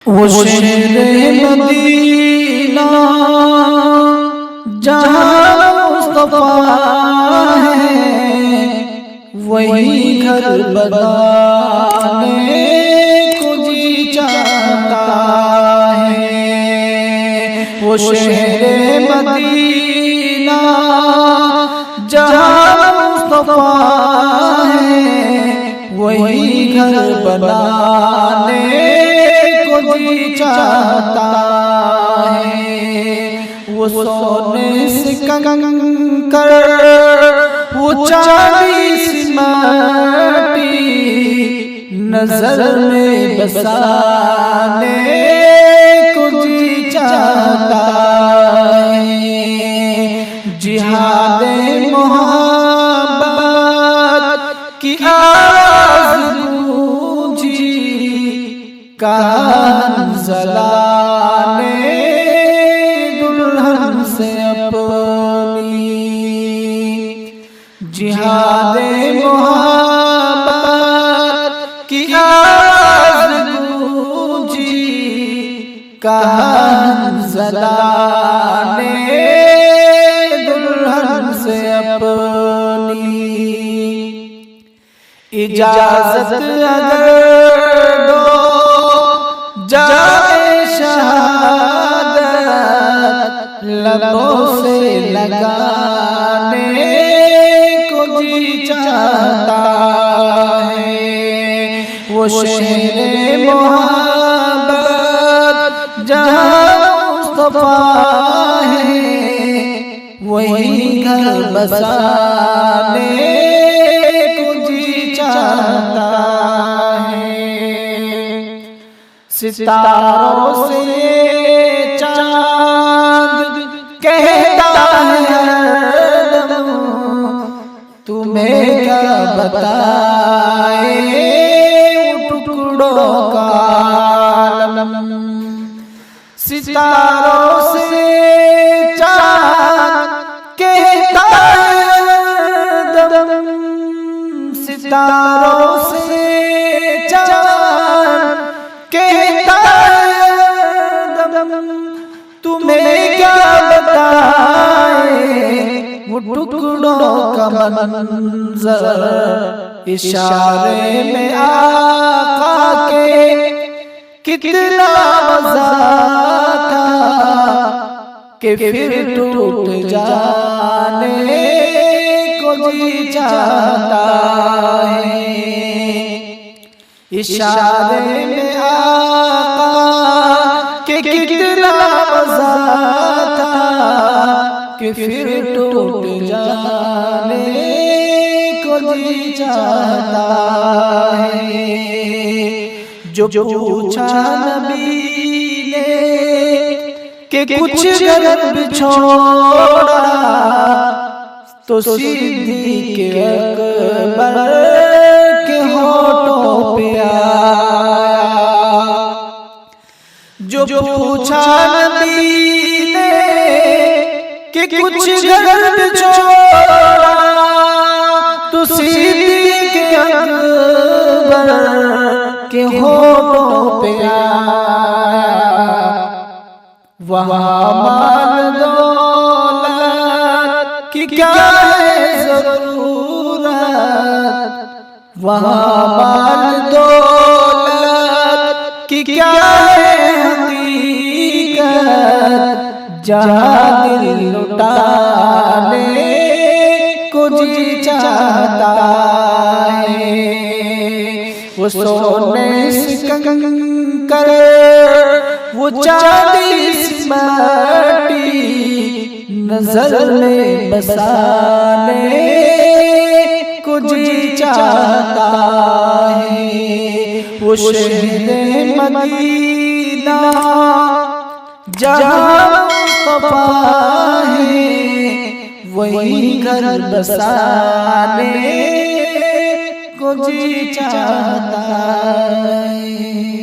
وہ شہر مدینہ جہاں مصطفیٰ ہے، وہی گھر بنانے کو جی چاہتا ہے۔ وہ شہر مدینہ جہاں مصطفیٰ ہے، وہی گھر بنانے کو جی چاہتا ہے۔ وہ سونے سے کنکر، وہ چاندی سے مٹی نظر میں بسانے کو جی چاہتا ہے۔ جہاد محبت کی آواز گونجی، کہاں زلانے دلہن سے اپنی۔ جہاد محبت کی آواز گونجی، کہاں زلانے دلہن سے اپنی۔ اجازت اگر دو جائے شہادت، لبوں سے لگانے کو جی چاہتا ہے۔ وہ شہر محبت جہاں مصطفیٰ ہے، وہی گھر بسانے کو جی چاہتا ہے۔ ستاروں سے چاند کہتا ہے ہردم، تمہیں کیا بتائے ٹکڑوں کا عالم۔ ستاروں سے چاند کہتا ہے ہردم، ستاروں سے چاند کہتا ہے ہردم، تمہیں کیا بتائے وہ ٹکڑوں کا منظر۔ اشارے میں آقا کے کتنا مزہ تھا کہ پھر ٹوٹ جانے کو جی چاہتا ہے۔ اشارے میں آقا کہ کتنا مزہ تھا کہ پھر ٹوٹ جانے کو جی چاہتا ہے۔ جو پوچھا نبی نے کہ کچھ غرب چھوڑا، تو صدیق اکبر کے ہونٹوں پہ آیا۔ جو پوچھا نبی نے کہ کچھ غرب چھوڑا، تو صدیق اکبر کے ہونٹوں پہ آیا۔ وہاں مال دولت کی کیا ہے ضرورت، وہاں مال دولت کی کیا ہے حقیقت، جہاں دل لٹانے کو جی چاہتا ہے۔ وہ سونے سے کنکر، وہ چاندی سے مٹی نظر میں بسانے کو جی چاہتا ہے۔ وہ شہر مدینہ جہاں مصطفیٰ ہے، وہی گھر بسانے کو جی چاہتا ہے۔